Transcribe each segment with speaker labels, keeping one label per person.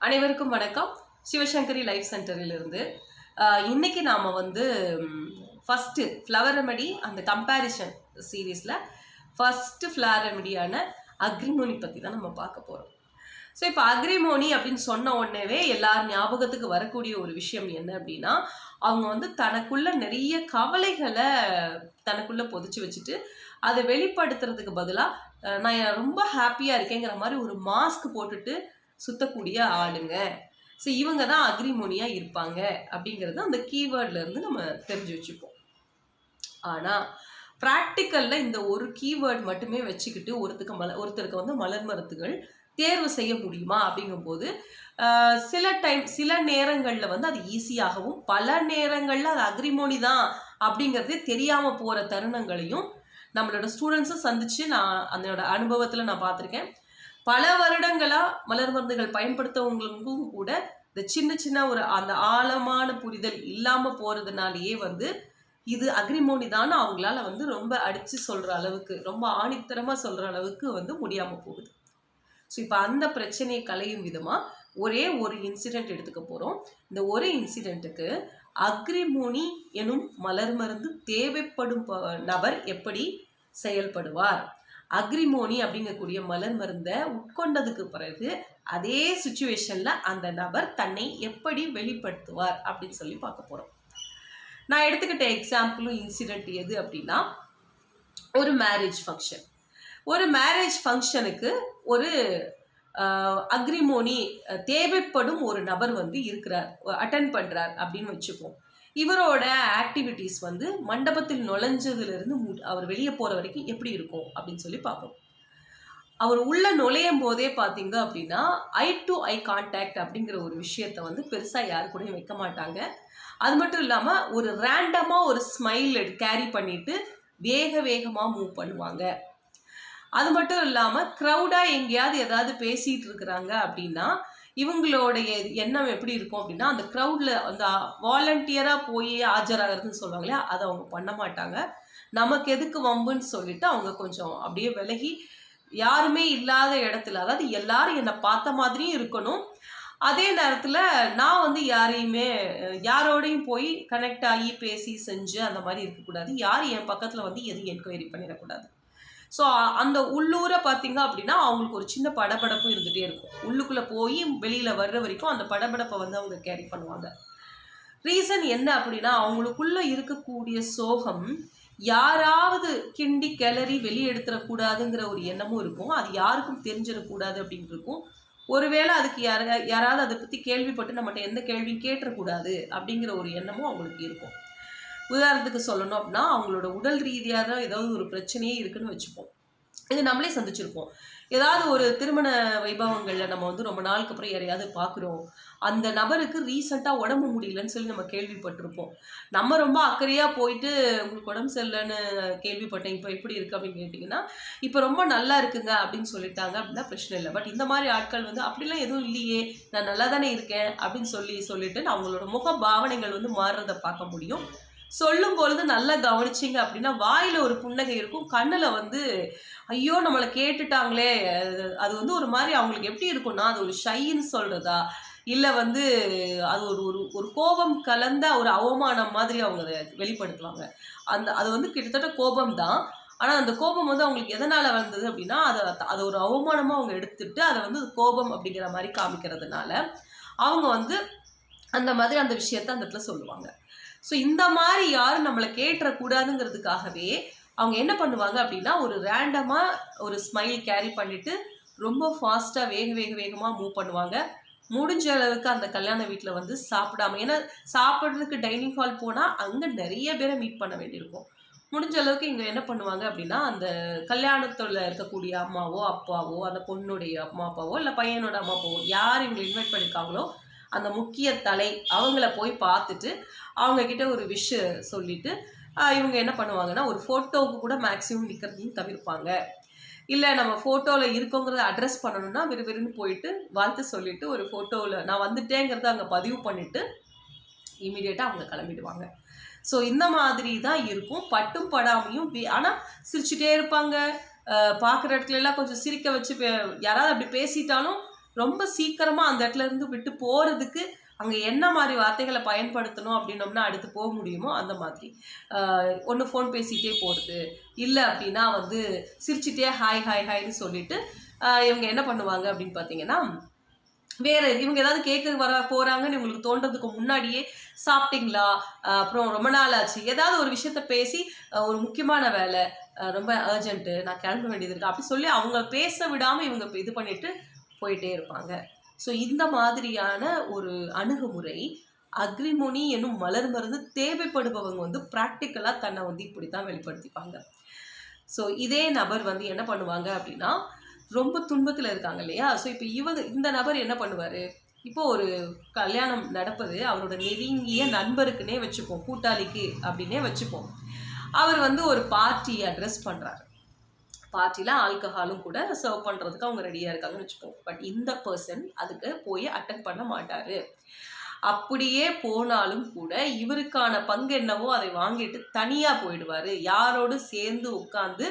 Speaker 1: அனைவருக்கும் வணக்கம். சிவசங்கரி லைஃப் சென்டரிலிருந்து இன்னைக்கு நாம் ஃபஸ்ட்டு ஃப்ளவர் ரெமெடி அந்த கம்பேரிஷன் சீரீஸில் ஃபஸ்ட்டு ஃப்ளவர் ரெமெடியான அக்ரிமோனி பற்றி தான் நம்ம பார்க்க போகிறோம். ஸோ இப்போ அக்ரிமோனி அப்படின்னு சொன்ன உடனேவே எல்லார் ஞாபகத்துக்கு வரக்கூடிய ஒரு விஷயம் என்ன அப்படின்னா, அவங்க தனக்குள்ள நிறைய கவலைகளை தனக்குள்ளே பொதிச்சு வச்சுட்டு அதை வெளிப்படுத்துறதுக்கு பதிலாக நான் ரொம்ப ஹாப்பியாக இருக்கேங்கிற மாதிரி ஒரு மாஸ்க் போட்டுட்டு சுத்தக்கூடிய ஆளுங்க. ஸோ இவங்க தான் அக்ரிமோனியாக இருப்பாங்க அப்படிங்கிறது அந்த கீவேர்ட்லேருந்து நம்ம தெரிஞ்சு வச்சுப்போம். ஆனால் ப்ராக்டிக்கலில் இந்த ஒரு கீவேர்ட் மட்டுமே வச்சுக்கிட்டு ஒருத்தருக்கு மலர் மருத்துகள் தேர்வு செய்ய முடியுமா அப்படிங்கும்போது சில நேரங்களில் அது ஈஸியாகவும் பல நேரங்களில் அது அக்ரிமோனி தான் அப்படிங்கிறதே தெரியாமல் போகிற தருணங்களையும் நம்மளோட ஸ்டூடெண்ட்ஸும் சந்தித்து நான் அதனோட அனுபவத்தில் நான் பார்த்துருக்கேன். பல வருடங்களாக மலர் மருந்துகள் பயன்படுத்தவங்களுக்கும் கூட இந்த சின்ன ஒரு அந்த ஆழமான புரிதல் இல்லாமல் போகிறதுனாலேயே இது அக்ரிமோனி தான் அவங்களால ரொம்ப அடித்து சொல்கிற அளவுக்கு, ரொம்ப ஆணித்தரமாக சொல்கிற அளவுக்கு முடியாமல் போகுது. ஸோ இப்போ அந்த பிரச்சனையை களையும் விதமாக ஒரே ஒரு இன்சிடெண்ட் எடுத்துக்க போகிறோம். இந்த ஒரு இன்சிடெண்ட்டுக்கு அக்ரிமோனி எனும் மலர் மருந்து தேவைப்படும் நபர் எப்படி செயல்படுவார், அக்ரிமோனி அப்படிங்கக்கூடிய மலர் மருந்தை உட்கொண்டதுக்கு பிறகு அதே சுச்சுவேஷனில் அந்த நபர் தன்னை எப்படி வெளிப்படுத்துவார் அப்படின்னு சொல்லி பார்க்க போகிறோம். நான் எடுத்துக்கிட்ட எக்ஸாம்பிளும் இன்சிடெண்ட் எது அப்படின்னா, ஒரு மேரேஜ் ஃபங்க்ஷனுக்கு ஒரு அக்ரிமோனி தேவைப்படும் ஒரு நபர் இருக்கிறார், அட்டென்ட் பண்ணுறார் அப்படின்னு வச்சுப்போம். இவரோட ஆக்டிவிட்டீஸ் மண்டபத்தில் நுழைஞ்சதுலேருந்து அவர் வெளியே போகிற வரைக்கும் எப்படி இருக்கும் அப்படின்னு சொல்லி பார்ப்போம். அவர் உள்ளே நுழையும் போதே பார்த்தீங்க அப்படின்னா ஐ டு ஐ கான்டாக்ட் அப்படிங்கிற ஒரு விஷயத்த பெருசாக யாரு கூடயும் வைக்க மாட்டாங்க. அது மட்டும் இல்லாமல் ஒரு ரேண்டமாக ஒரு ஸ்மைல் கேரி பண்ணிட்டு வேகமாக மூவ் பண்ணுவாங்க. அது மட்டும் இல்லாமல் க்ரௌடாக எங்கேயாவது ஏதாவது பேசிகிட்டு இருக்கிறாங்க அப்படின்னா இவங்களுடைய எண்ணம் எப்படி இருக்கும் அப்படின்னா, அந்த க்ரௌடில் அந்த வாலண்டியராக போய் ஆஜராகிறதுன்னு சொல்லுவாங்களே, அதை அவங்க பண்ண மாட்டாங்க. நமக்கு எதுக்கு வம்புன்னு சொல்லிட்டு அவங்க கொஞ்சம் அப்படியே விலகி யாருமே இல்லாத இடத்துல, அதாவது எல்லாரும் என்னை பார்த்த மாதிரியும் இருக்கணும், அதே நேரத்தில் நான் யாரோடையும் போய் கனெக்ட் ஆகி பேசி செஞ்சு அந்த மாதிரி இருக்கக்கூடாது. யார் என் பக்கத்தில் எதுவும் என்கொயரி பண்ணிடக்கூடாது. ஸோ அந்த உள்ளூரை பார்த்தீங்க அப்படின்னா அவங்களுக்கு ஒரு சின்ன படபடப்பும் இருந்துகிட்டே இருக்கும். உள்ளுக்குள்ளே போய் வெளியில் வர்ற வரைக்கும் அந்த படபடப்பை அவங்க கேரி பண்ணுவாங்க. ரீசன் என்ன அப்படின்னா, அவங்களுக்குள்ளே இருக்கக்கூடிய சோகம் யாராவது கிண்டி கிளறி வெளியெடுத்துடக்கூடாதுங்கிற ஒரு எண்ணமும் இருக்கும். அது யாருக்கும் தெரிஞ்சிடக்கூடாது அப்படின்னு இருக்கும். ஒருவேளை அதுக்கு யாராவது அதை பற்றி கேள்விப்பட்டு நம்மகிட்ட எந்த கேள்வியும் கேட்டுறக்கூடாது அப்படிங்கிற ஒரு எண்ணமும் அவங்களுக்கு இருக்கும். உதாரணத்துக்கு சொல்லணும் அப்படின்னா, அவங்களோட உடல் ரீதியாக தான் ஏதாவது ஒரு பிரச்சனையே இருக்குன்னு வச்சுப்போம். இது நம்மளே சந்திச்சிருப்போம். ஏதாவது ஒரு திருமண வைபவங்களில் நம்ம ரொம்ப நாளுக்கு அப்புறம் யாரையாவது பார்க்குறோம், அந்த நபருக்கு ரீசெண்டாக உடம்பு முடியலன்னு சொல்லி நம்ம கேள்விப்பட்டிருப்போம். நம்ம ரொம்ப அக்கறையாக போயிட்டு உங்களுக்கு உடம்பு சரியில்லைன்னு கேள்விப்பட்டேன், இப்போ எப்படி இருக்குது அப்படின்னு கேட்டிங்கன்னா, இப்போ ரொம்ப நல்லா இருக்குங்க அப்படின்னு சொல்லிட்டாங்க அப்படின்னா பிரச்சனை இல்லை. பட் இந்த மாதிரி ஆட்கள் அப்படிலாம் எதுவும் இல்லையே, நான் நல்லா தானே இருக்கேன் அப்படின்னு சொல்லிட்டு அவங்களோட முக பாவனைகள் மாறுறதை பார்க்க முடியும். சொல்லும் பொழுது நல்லா கவனிச்சிங்க அப்படின்னா வாயில் ஒரு புன்னகை இருக்கும், கண்ணில் ஐயோ நம்மளை கேட்டுட்டாங்களே, அது ஒரு மாதிரி அவங்களுக்கு எப்படி இருக்கும்னா, அது ஒரு ஷைன்னு சொல்கிறதா இல்லை அது ஒரு கோபம் கலந்த ஒரு அவமானம் மாதிரி அவங்க அதை வெளிப்படுத்துவாங்க. அது கிட்டத்தட்ட கோபம் தான். ஆனால் அந்த கோபம் அவங்களுக்கு எதனால் வந்தது அப்படின்னா, அதை ஒரு அவமானமாக அவங்க எடுத்துட்டு அதை கோபம் அப்படிங்கிற மாதிரி காமிக்கிறதுனால அவங்க அந்த மாதிரி அந்த விஷயத்த அந்த இடத்துல சொல்லுவாங்க. ஸோ இந்த மாதிரி யாரும் நம்மளை கேட்டுறக்கூடாதுங்கிறதுக்காகவே அவங்க என்ன பண்ணுவாங்க அப்படின்னா, ஒரு ரேண்டமாக ஒரு ஸ்மைல் கேரி பண்ணிவிட்டு ரொம்ப ஃபாஸ்ட்டாக வேகமாக மூவ் பண்ணுவாங்க. முடிஞ்ச அளவுக்கு அந்த கல்யாண வீட்டில் சாப்பிடாம, ஏன்னா சாப்பிட்றதுக்கு டைனிங் ஹால் போனால் அங்கே நிறைய பேரை மீட் பண்ண வேண்டியிருக்கும். முடிஞ்ச அளவுக்கு இங்கே என்ன பண்ணுவாங்க அப்படின்னா, அந்த கல்யாணத்தில் இருக்கக்கூடிய அம்மாவோ அப்பாவோ, அந்த பொண்ணுடைய அம்மா அப்பாவோ இல்லை பையனோட அம்மா அப்பாவோ யார் இவங்களை இன்வைட் பண்ணியிருக்காங்களோ அந்த முக்கிய தலை அவங்கள போய் பார்த்துட்டு அவங்கக்கிட்ட ஒரு விஷ் சொல்லிவிட்டு இவங்க என்ன பண்ணுவாங்கன்னா, ஒரு ஃபோட்டோவுக்கு கூட மேக்ஸிமம் நிற்கிறதையும் தவிர்ப்பாங்க. இல்லை நம்ம ஃபோட்டோவில் இருக்கோங்கிறத அட்ரஸ் பண்ணணும்னா விறுவிறுன்னு போயிட்டு வாழ்த்து சொல்லிவிட்டு ஒரு ஃபோட்டோவில் நான் வந்துட்டேங்கிறத அங்கே பதிவு பண்ணிவிட்டு இமீடியட்டாக அவங்க கிளம்பிடுவாங்க. ஸோ இந்த மாதிரி தான் இருக்கும், பட்டும் படாமையும். ஆனால் சிரிச்சுட்டே இருப்பாங்க. பார்க்குற இடத்துல எல்லாம் கொஞ்சம் சிரிக்க வச்சு யாராவது அப்படி பேசிட்டாலும் ரொம்ப சீக்கிரமாக அந்த இடத்துல இருந்து விட்டு போகிறதுக்கு அங்கே என்ன மாதிரி வார்த்தைகளை பயன்படுத்தணும் அப்படின்னோம்னா அடுத்து போக முடியுமோ அந்த மாதிரி. ஒன்று ஃபோன் பேசிகிட்டே போகிறது, இல்லை அப்படின்னா வந்து சிரிச்சிட்டே ஹாய் ஹாய் ஹாய்ன்னு சொல்லிட்டு இவங்க என்ன பண்ணுவாங்க அப்படின்னு பார்த்தீங்கன்னா, வேற இவங்க ஏதாவது கேட்க போறாங்கன்னு இவங்களுக்கு தோன்றதுக்கு முன்னாடியே சாப்பிட்டீங்களா, அப்புறம் ரொம்ப நாள் ஆச்சு, ஏதாவது ஒரு விஷயத்த பேசி ஒரு முக்கியமான வேலை, ரொம்ப அர்ஜென்ட்டு, நான் கிளம்ப வேண்டியது இருக்கு அப்படி சொல்லி அவங்க பேச விடாம இவங்க இது பண்ணிட்டு போயிட்டே இருப்பாங்க. ஸோ இந்த மாதிரியான ஒரு அணுகுமுறை அக்ரிமோனி என்னும் மலர் மருந்து தேவைப்படுபவங்க வந்து ப்ராக்டிக்கலாக தன்னை வந்து இப்படித்தான் வெளிப்படுத்திப்பாங்க. ஸோ இதே நபர் வந்து என்ன பண்ணுவாங்க அப்படின்னா, ரொம்ப துன்பத்தில் இருக்காங்க இல்லையா? ஸோ இப்போ இந்த நபர் என்ன பண்ணுவார், இப்போ ஒரு கல்யாணம் நடப்பது அவரோட நெருங்கிய நண்பருக்குன்னே வச்சுப்போம், கூட்டாளிக்கு அப்படின்னே வச்சுப்போம். அவர் வந்து ஒரு பார்ட்டி அட்ரஸ் பண்ணுறாரு. பார்ட்டியில் ஆல்கஹாலும் கூட சர்வ் பண்ணுறதுக்கு அவங்க ரெடியாக இருக்காங்கன்னு வச்சுப்போம். பட் இந்த பர்சன் அதுக்கு போய் அட்டென்ட் பண்ண மாட்டார். அப்படியே போனாலும் கூட இவருக்கான பங்கு என்னவோ அதை வாங்கிட்டு தனியாக போயிடுவார். யாரோடு சேர்ந்து உட்காந்து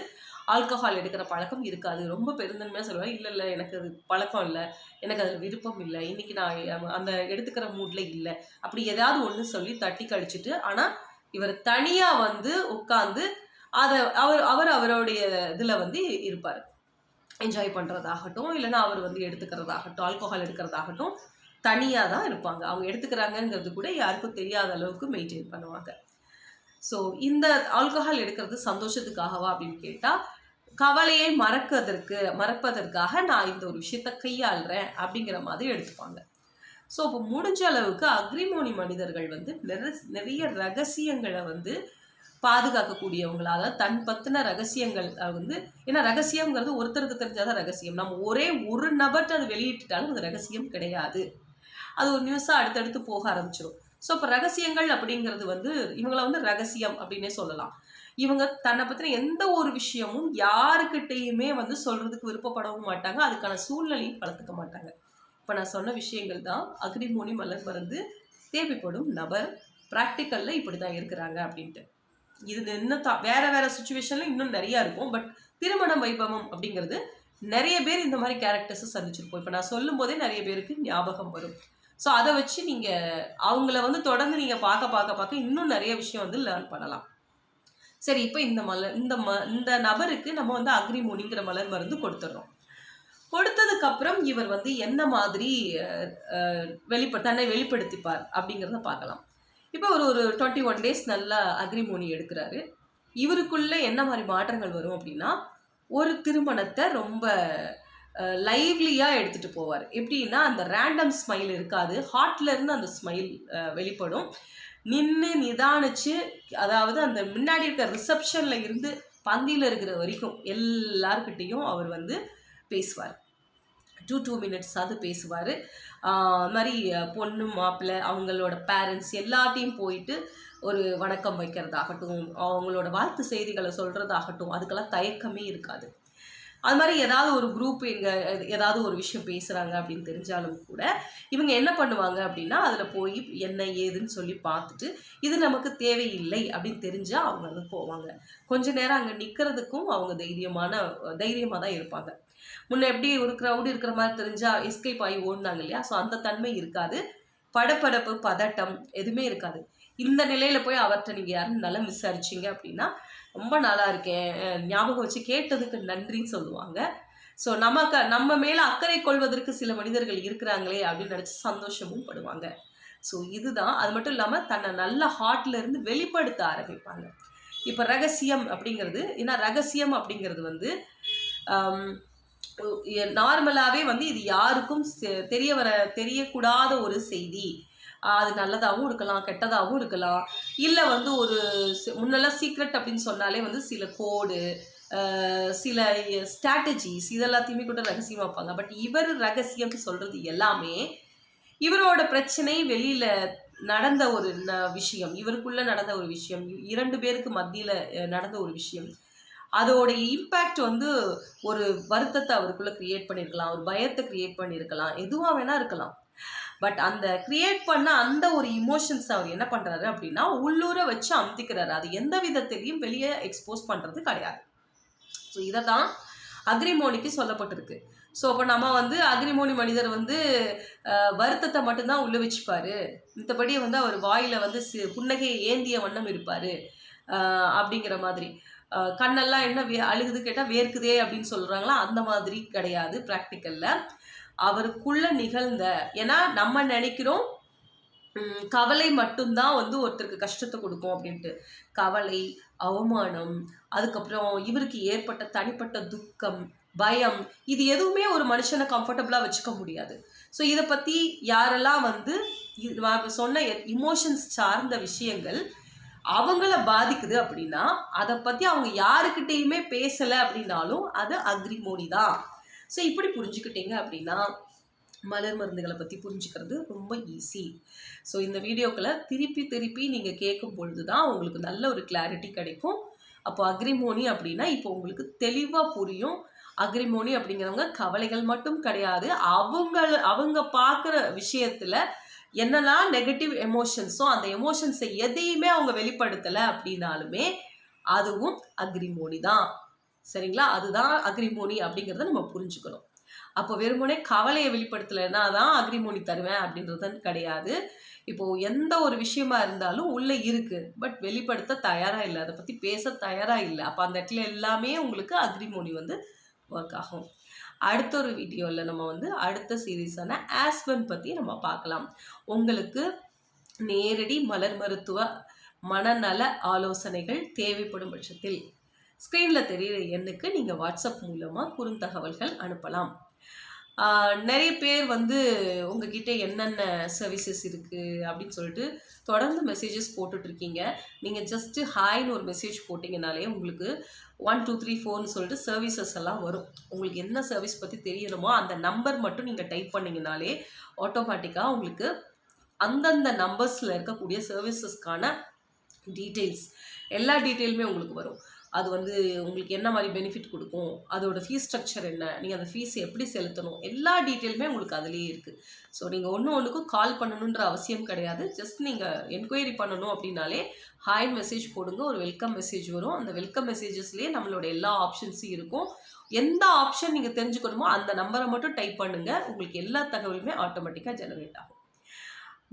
Speaker 1: ஆல்கஹால் எடுக்கிற பழக்கம் இருக்காது. ரொம்ப பெருந்தன்மையாக சொல்லுவார், இல்லை இல்லை எனக்கு அது பழக்கம் இல்லை, எனக்கு அதில் விருப்பம் இல்லை, இன்றைக்கி நான் அந்த எடுத்துக்கிற மூடில் இல்லை, அப்படி ஏதாவது ஒன்று சொல்லி தட்டி கழிச்சிட்டு, ஆனால் இவர் தனியாக வந்து உட்காந்து அதை அவருடைய இதில் வந்து இருப்பார். என்ஜாய் பண்ணுறதாகட்டும், இல்லைன்னா அவர் வந்து எடுத்துக்கிறதாகட்டும், ஆல்கஹால் எடுக்கிறதாகட்டும், தனியாக தான் இருப்பாங்க. அவங்க எடுத்துக்கிறாங்கங்கிறது கூட யாருக்கும் தெரியாத அளவுக்கு மெயின்டைன் பண்ணுவாங்க. ஸோ இந்த ஆல்கஹால் எடுக்கிறது சந்தோஷத்துக்காகவா அப்படின்னு கேட்டால், கவலையை மறப்பதற்காக நான் இந்த ஒரு விஷயத்த கையாளுறேன் அப்படிங்கிற மாதிரி எடுத்துப்பாங்க. ஸோ இப்போ முடிஞ்ச அளவுக்கு அக்ரிமோனி மனிதர்கள் வந்து நிறைய ரகசியங்களை வந்து பாதுகாக்கக்கூடியவங்களாக, தன் பற்றின ரகசியங்கள் வந்து, ஏன்னா ரகசியங்கிறது ஒருத்தருக்கு தெரிஞ்சாதான் ரகசியம். நம்ம ஒரே ஒரு நபர்கிட்ட அது வெளியிட்டுட்டாலும் அது ரகசியம் கிடையாது, அது ஒரு நியூஸாக அடுத்தடுத்து போக ஆரம்பிச்சிடும். ஸோ இப்போ ரகசியங்கள் அப்படிங்கிறது வந்து இவங்களை வந்து ரகசியம் அப்படின்னே சொல்லலாம். இவங்க தன்னை பற்றின எந்த ஒரு விஷயமும் யாருக்கிட்டையுமே வந்து சொல்கிறதுக்கு விருப்பப்படவும் மாட்டாங்க, அதுக்கான சூழ்நிலையும் வளர்த்துக்க மாட்டாங்க. இப்போ நான் சொன்ன விஷயங்கள் தான் அக்ரிமோனி மலர் மருந்து தேவைப்படும் நபர் ப்ராக்டிக்கலில் இப்படி தான் இருக்கிறாங்க அப்படின்ட்டு. இது இன்னும் வேறு சுச்சுவேஷனில் இன்னும் நிறையா இருக்கும். பட் திருமண வைபவம் அப்படிங்கிறது நிறைய பேர் இந்த மாதிரி கேரக்டர்ஸை சந்திச்சிருப்போம். இப்போ நான் சொல்லும் போதே நிறைய பேருக்கு ஞாபகம் வரும். ஸோ அதை வச்சு நீங்கள் அவங்கள வந்து தொடர்ந்து நீங்கள் பார்க்க இன்னும் நிறைய விஷயம் வந்து லேர்ன் பண்ணலாம். சரி, இப்போ இந்த நபருக்கு நம்ம வந்து அக்ரிமோனிங்கிற மலர் மருந்து கொடுத்துட்றோம். கொடுத்ததுக்கப்புறம் இவர் வந்து என்ன மாதிரி தன்னை வெளிப்படுத்திப்பார் அப்படிங்கிறத பார்க்கலாம். இப்போ ஒரு 21 days நல்லா அக்ரிமோனி எடுக்கிறாரு. இவருக்குள்ளே என்ன மாதிரி மாற்றங்கள் வரும் அப்படின்னா, ஒரு திருமணத்தை ரொம்ப லைவ்லியாக எடுத்துகிட்டு போவார். எப்படின்னா, அந்த ரேண்டம் ஸ்மைல் இருக்காது, ஹார்ட்லேருந்து அந்த ஸ்மைல் வெளிப்படும். நின்று நிதானிச்சு, அதாவது அந்த முன்னாடி இருக்க ரிசப்ஷனில் இருந்து பந்தியில் இருக்கிற வரைக்கும் எல்லார்கிட்டையும் அவர் வந்து பேசுவார். 2 minutes அது பேசுவார். மாதிரி பொண்ணு மாப்பிள்ளை அவங்களோட பேரண்ட்ஸ் எல்லாத்தையும் போயிட்டு ஒரு வணக்கம் வைக்கிறதாகட்டும், அவங்களோட வாழ்த்து செய்திகளை சொல்கிறதாகட்டும், அதுக்கெல்லாம் தயக்கமே இருக்காது. அது மாதிரி ஏதாவது ஒரு குரூப் ஏதாவது ஒரு விஷயம் பேசுகிறாங்க அப்படின்னு தெரிஞ்சாலும் கூட இவங்க என்ன பண்ணுவாங்க அப்படின்னா, அதில் போய் என்ன ஏதுன்னு சொல்லி பார்த்துட்டு, இது நமக்கு தேவையில்லை அப்படின்னு தெரிஞ்சால் அவங்க வந்து போவாங்க. கொஞ்ச நேரம் அங்கே நிற்கிறதுக்கும் அவங்க தைரியமாக தான் இருப்பாங்க. முன்ன எப்படி ஒரு க்ரௌடு இருக்கிற மாதிரி தெரிஞ்சால் எஸ்கேப் ஆகி ஓடினாங்க இல்லையா? ஸோ அந்த தன்மை இருக்காது, படப்படப்பு பதட்டம் எதுவுமே இருக்காது. இந்த நிலையில் போய் அவர்கிட்ட நீங்கள் யாரும் நலம் விசாரிச்சிங்க அப்படின்னா, ரொம்ப நல்லா இருக்கேன், ஞாபகம் வச்சு கேட்டதுக்கு நன்றின்னு சொல்லுவாங்க. ஸோ நம்ம மேலே அக்கறை கொள்வதற்கு சில மனிதர்கள் இருக்கிறாங்களே அப்படின்னு நினச்சி சந்தோஷமும் படுவாங்க. ஸோ இதுதான். அது மட்டும் இல்லாமல் தன்னை நல்ல ஹார்ட்லேருந்து வெளிப்படுத்த ஆரம்பிப்பாங்க. இப்போ ரகசியம் அப்படிங்கிறது, ஏன்னா ரகசியம் அப்படிங்கிறது வந்து நார்மலாகவே வந்து இது யாருக்கும் தெரியக்கூடாத ஒரு செய்தி. அது நல்லதாகவும் இருக்கலாம், கெட்டதாகவும் இருக்கலாம். இல்லை வந்து ஒரு முன்னெல்லாம் சீக்ரெட் அப்படின்னு சொன்னாலே வந்து சில கோடு, சில ஸ்ட்ராட்டஜிஸ் இதெல்லாத்தையுமே கூட ரகசியமாக வைப்பாங்க. பட் இவர் ரகசியம்னு சொல்கிறது எல்லாமே இவரோட பிரச்சனை வெளியில் நடந்த ஒரு விஷயம், இவருக்குள்ளே நடந்த ஒரு விஷயம், 2 பேருக்கு மத்தியில் நடந்த ஒரு விஷயம், அதோட இம்பேக்ட் வந்து ஒரு வருத்தத்தை அவருக்குள்ளே க்ரியேட் பண்ணியிருக்கலாம், ஒரு பயத்தை க்ரியேட் பண்ணியிருக்கலாம், எதுவாக வேணால் இருக்கலாம். பட் அந்த க்ரியேட் பண்ண அந்த ஒரு இமோஷன்ஸ் அவர் என்ன பண்ணுறாரு அப்படின்னா, உள்ளூர வச்சு அமுத்திக்கிறாரு. அது எந்த விதத்திலையும் வெளியே எக்ஸ்போஸ் பண்ணுறது கிடையாது. ஸோ இதை தான் அக்ரிமோனிக்கு சொல்லப்பட்டிருக்கு. ஸோ அப்போ நம்ம வந்து அக்ரிமோனி மனிதர் வந்து வருத்தத்தை மட்டும்தான் உள்ள வச்சுப்பாரு, மத்தபடி வந்து அவர் வாயில வந்து புன்னகையை ஏந்திய வண்ணம் இருப்பாரு அப்படிங்கிற மாதிரி. கண்ணெல்லாம் என்ன அழுகுது கேட்டால் வேர்க்குதே அப்படின்னு சொல்றாங்களா, அந்த மாதிரி கிடையாது ப்ராக்டிக்கல்ல. அவருக்குள்ள நிகழ்ந்த, ஏன்னா நம்ம நினைக்கிறோம் கவலை மட்டும்தான் வந்து ஒருத்தருக்கு கஷ்டத்தை கொடுக்கும் அப்படின்ட்டு. கவலை, அவமானம், அதுக்கப்புறம் இவருக்கு ஏற்பட்ட தனிப்பட்ட துக்கம், பயம், இது எதுவுமே ஒரு மனுஷனை கம்ஃபர்டபுளா வச்சுக்க முடியாது. ஸோ இதை பத்தி யாரெல்லாம் வந்து நான் சொன்ன இமோஷன்ஸ் சார்ந்த விஷயங்கள் அவங்கள பாதிக்குது அப்படின்னா, அதை பத்தி அவங்க யாருக்கிட்டையுமே பேசலை அப்படின்னாலும் அது அக்ரிமோனி தான். ஸோ இப்படி புரிஞ்சுக்கிட்டீங்க அப்படின்னா மலர் மருந்துகளை பற்றி புரிஞ்சுக்கிறது ரொம்ப ஈஸி. ஸோ இந்த வீடியோக்களை திருப்பி திருப்பி நீங்கள் கேட்கும் பொழுது தான் உங்களுக்கு நல்ல ஒரு கிளாரிட்டி கிடைக்கும். அப்போ அக்ரிமோனி அப்படின்னா இப்போ உங்களுக்கு தெளிவாக புரியும். அக்ரிமோனி அப்படிங்கிறவங்க கவலைகள் மட்டும் கிடையாது, அவங்க பார்க்குற விஷயத்தில் என்னெல்லாம் நெகட்டிவ் எமோஷன்ஸோ அந்த எமோஷன்ஸை எதையுமே அவங்க வெளிப்படுத்தலை அப்படின்னாலுமே அதுவும் அக்ரிமோனி தான். சரிங்களா? அதுதான் அக்ரிமோனி அப்படிங்கிறத நம்ம புரிஞ்சுக்கணும். அப்போ வெறுமனே கவலையை வெளிப்படுத்தலைன்னா தான் அக்ரிமோனி தருவேன் அப்படின்றது கிடையாது. இப்போ எந்த ஒரு விஷயமா இருந்தாலும் உள்ளே இருக்கு, பட் வெளிப்படுத்த தயாரா இல்லை, அதை பற்றி பேச தயாரா இல்லை. அப்போ அந்த இடத்துல எல்லாமே உங்களுக்கு அக்ரிமோனி வந்து ஒர்க் ஆகும். அடுத்த ஒரு வீடியோவில் நம்ம வந்து அடுத்த சீரீஸான ஆஸ்வன் பற்றி நம்ம பார்க்கலாம். உங்களுக்கு நேரடி மலர் மருத்துவ மனநல ஆலோசனைகள் தேவைப்படும் பட்சத்தில் ஸ்க்ரீனில் தெரிகிற எண்ணுக்கு நீங்கள் வாட்ஸ்அப் மூலமாக குறுந்தகவல்கள் அனுப்பலாம். நிறைய பேர் வந்து உங்ககிட்ட என்னென்ன சர்வீசஸ் இருக்குது அப்படின்னு சொல்லிட்டு தொடர்ந்து மெசேஜஸ் போட்டுட்ருக்கீங்க. நீங்கள் ஜஸ்ட்டு ஹாய்னு ஒரு மெசேஜ் போட்டிங்கனாலே உங்களுக்கு 1 2 3 4ன்னு சொல்லிட்டு சர்வீசஸ் எல்லாம் வரும். உங்களுக்கு என்ன சர்வீஸ் பற்றி தெரியணுமோ அந்த நம்பர் மட்டும் நீங்கள் டைப் பண்ணிங்கனாலே ஆட்டோமேட்டிக்காக உங்களுக்கு அந்தந்த நம்பர்ஸில் இருக்கக்கூடிய சர்வீசஸ்க்கான டீட்டெயில்ஸ், எல்லா டீட்டெயிலுமே உங்களுக்கு வரும். அது வந்து உங்களுக்கு என்ன மாதிரி பெனிஃபிட் கொடுக்கும், அதோட ஃபீஸ் ஸ்ட்ரக்சர் என்ன, நீங்கள் அந்த ஃபீஸ் எப்படி செலுத்தணும், எல்லா டீட்டெயிலுமே உங்களுக்கு அதுலேயே இருக்குது. ஸோ நீங்கள் ஒன்றுக்கும் கால் பண்ணணுன்ற அவசியம் கிடையாது. ஜஸ்ட் நீங்கள் என்கொயரி பண்ணணும் அப்படின்னாலே ஹாய் மெசேஜ் போடுங்க, ஒரு வெல்கம் மெசேஜ் வரும். அந்த வெல்கம் மெசேஜஸ்லேயே நம்மளோட எல்லா ஆப்ஷன்ஸும் இருக்கும். எந்த ஆப்ஷன் நீங்கள் தெரிஞ்சுக்கணுமோ அந்த நம்பரை மட்டும் டைப் பண்ணுங்கள், உங்களுக்கு எல்லா தகவலுமே ஆட்டோமேட்டிக்காக ஜெனரேட் ஆகும்.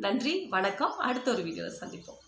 Speaker 1: நன்றி, வணக்கம். அடுத்த ஒரு வீடியோவில் சந்திப்போம்.